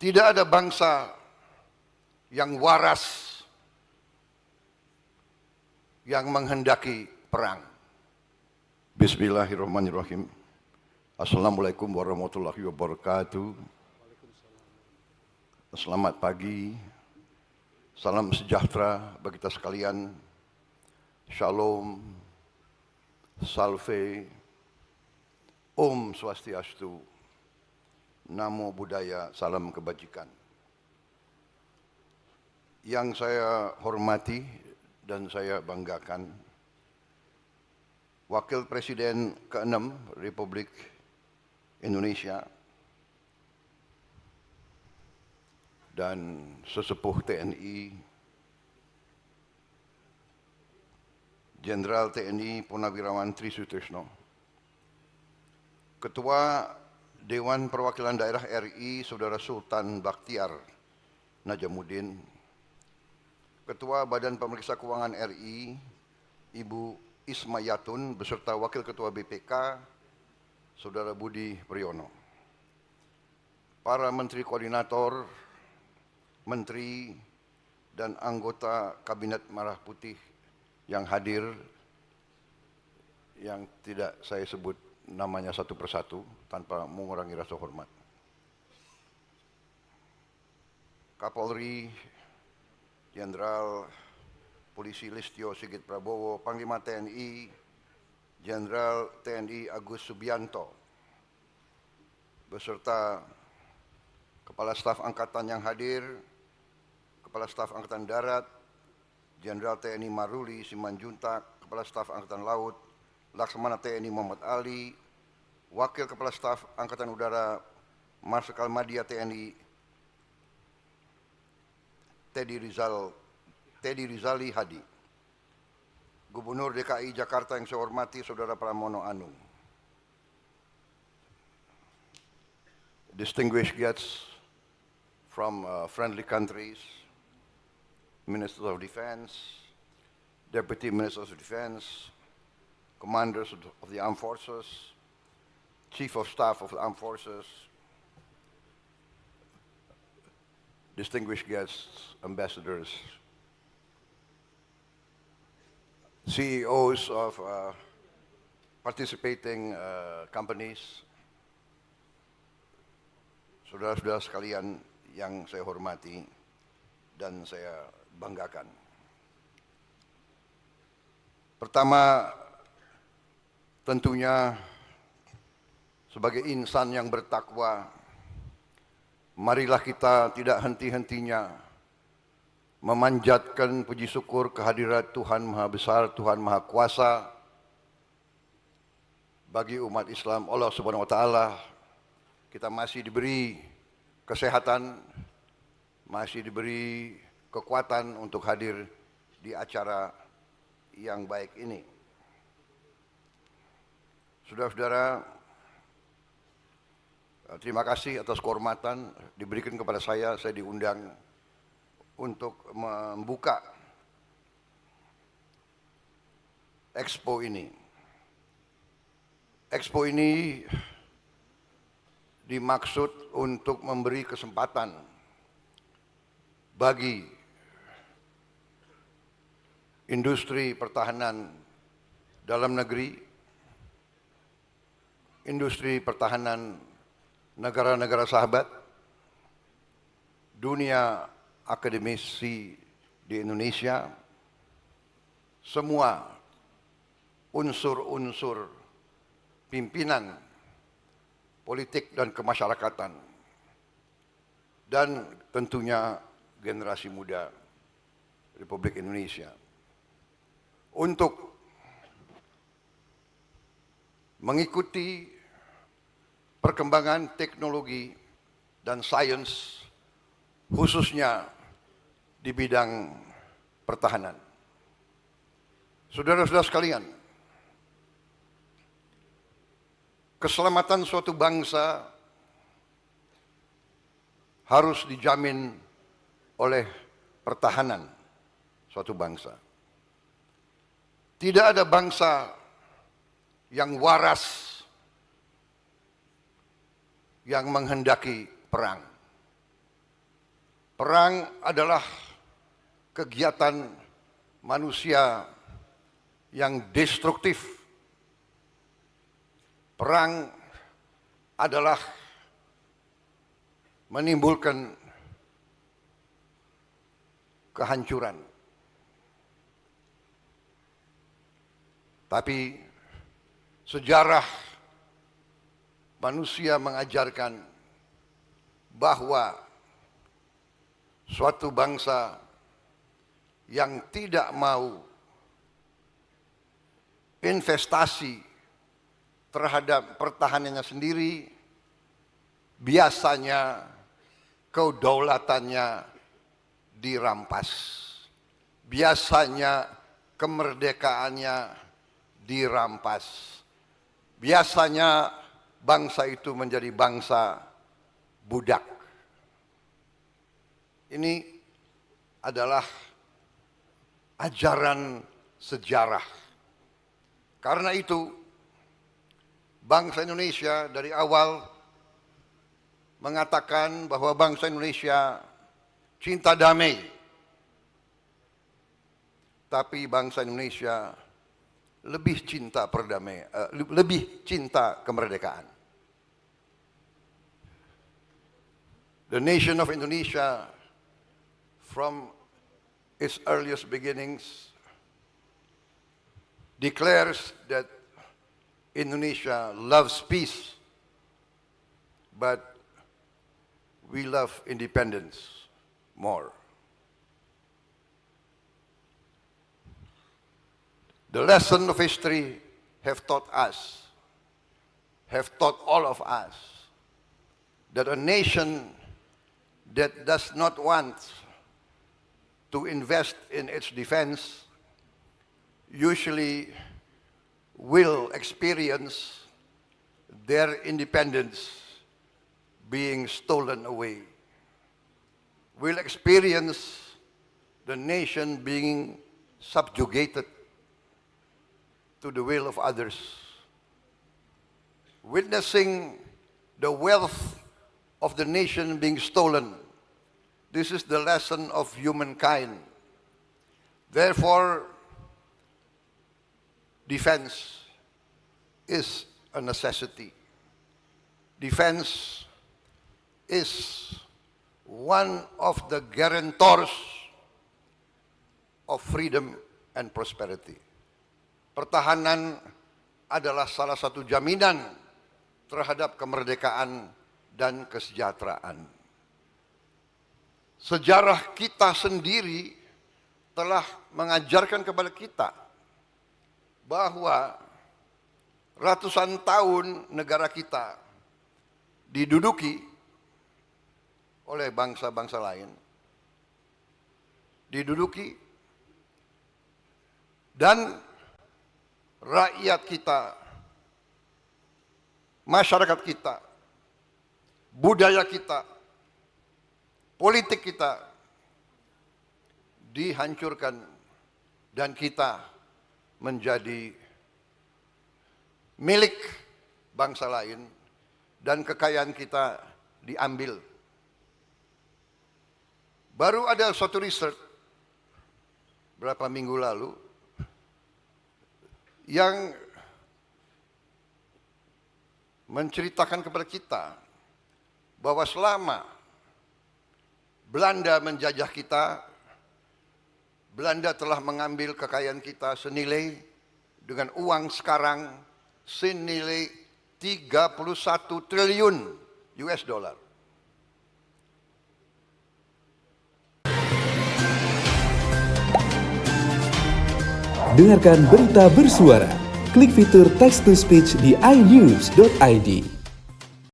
Tidak ada bangsa yang waras yang menghendaki perang. Bismillahirrahmanirrahim. Assalamualaikum warahmatullahi wabarakatuh. Selamat pagi. Salam sejahtera bagi kita sekalian. Shalom. Salve. Om Swastiastu. Namo Buddhaya. Salam kebajikan. Yang saya hormati dan saya banggakan, Wakil Presiden ke-6 Republik Indonesia dan sesepuh TNI, Jenderal TNI Purnawirawan Tri Sutrisno, Ketua Dewan Perwakilan Daerah RI Saudara Sultan Bakhtiar Najamuddin, Ketua Badan Pemeriksa Keuangan RI Ibu Ismayatun beserta Wakil Ketua BPK Saudara Budi Priyono, para Menteri Koordinator, Menteri dan anggota Kabinet Merah Putih yang hadir, yang tidak saya sebut namanya satu persatu tanpa mengurangi rasa hormat. Kapolri Jenderal Polisi Listio Sigit Prabowo, Panglima TNI Jenderal TNI Agus Subianto, beserta Kepala Staf Angkatan yang hadir, Kepala Staf Angkatan Darat, Jenderal TNI Maruli Simanjuntak, Kepala Staf Angkatan Laut, Laksamana TNI Muhammad Ali, Wakil Kepala Staf Angkatan Udara Marsikal Madya TNI Teddy Rizali Hadi, Gubernur DKI Jakarta yang saya hormati Saudara Pramono Anung, distinguished guests from friendly countries, Ministers of Defense, Deputy Ministers of Defense, Commanders of the Armed Forces, Chief of Staff of the Armed Forces, distinguished guests, ambassadors, CEOs of participating companies, saudara-saudara sekalian yang saya hormati dan saya banggakan. Pertama, tentunya sebagai insan yang bertakwa, marilah kita tidak henti-hentinya memanjatkan puji syukur kehadirat Tuhan Maha Besar, Tuhan Maha Kuasa bagi umat Islam. Allah Subhanahu wa taala, kita masih diberi kesehatan, masih diberi kekuatan untuk hadir di acara yang baik ini. Saudara-saudara, terima kasih atas kehormatan diberikan kepada saya diundang untuk membuka Expo ini. Expo ini dimaksud untuk memberi kesempatan bagi industri pertahanan dalam negeri, industri pertahanan negara-negara sahabat, dunia akademisi di Indonesia, semua unsur-unsur pimpinan politik dan kemasyarakatan, dan tentunya generasi muda Republik Indonesia untuk mengikuti perkembangan teknologi dan sains, khususnya di bidang pertahanan. Saudara-saudara sekalian, keselamatan suatu bangsa harus dijamin oleh pertahanan suatu bangsa. Tidak ada bangsa yang waras yang menghendaki perang. Perang adalah kegiatan manusia yang destruktif. Perang adalah menimbulkan kehancuran. Tapi sejarah manusia mengajarkan bahwa suatu bangsa yang tidak mau investasi terhadap pertahanannya sendiri, biasanya kedaulatannya dirampas. Biasanya kemerdekaannya dirampas. Biasanya bangsa itu menjadi bangsa budak. Ini adalah ajaran sejarah. Karena itu, bangsa Indonesia dari awal mengatakan bahwa bangsa Indonesia cinta damai. Tapi bangsa Indonesia lebih cinta perdamaian, lebih cinta kemerdekaan. The nation of Indonesia, from its earliest beginnings, declares that Indonesia loves peace, but we love independence more. The lesson of history have taught all of us, that a nation that does not want to invest in its defense usually will experience their independence being stolen away, will experience the nation being subjugated to the will of others, witnessing the wealth of the nation being stolen. This is the lesson of humankind. Therefore, defense is a necessity. Defense is one of the guarantors of freedom and prosperity. Pertahanan adalah salah satu jaminan terhadap kemerdekaan dan kesejahteraan. Sejarah kita sendiri telah mengajarkan kepada kita bahwa ratusan tahun negara kita diduduki oleh bangsa-bangsa lain, diduduki, dan rakyat kita, masyarakat kita, budaya kita, politik kita dihancurkan dan kita menjadi milik bangsa lain dan kekayaan kita diambil. Baru ada suatu riset berapa minggu lalu yang menceritakan kepada kita bahwa selama Belanda menjajah kita, Belanda telah mengambil kekayaan kita senilai dengan uang sekarang senilai 31 triliun US dollar. Dengarkan berita bersuara. Klik fitur text to speech di inews.id.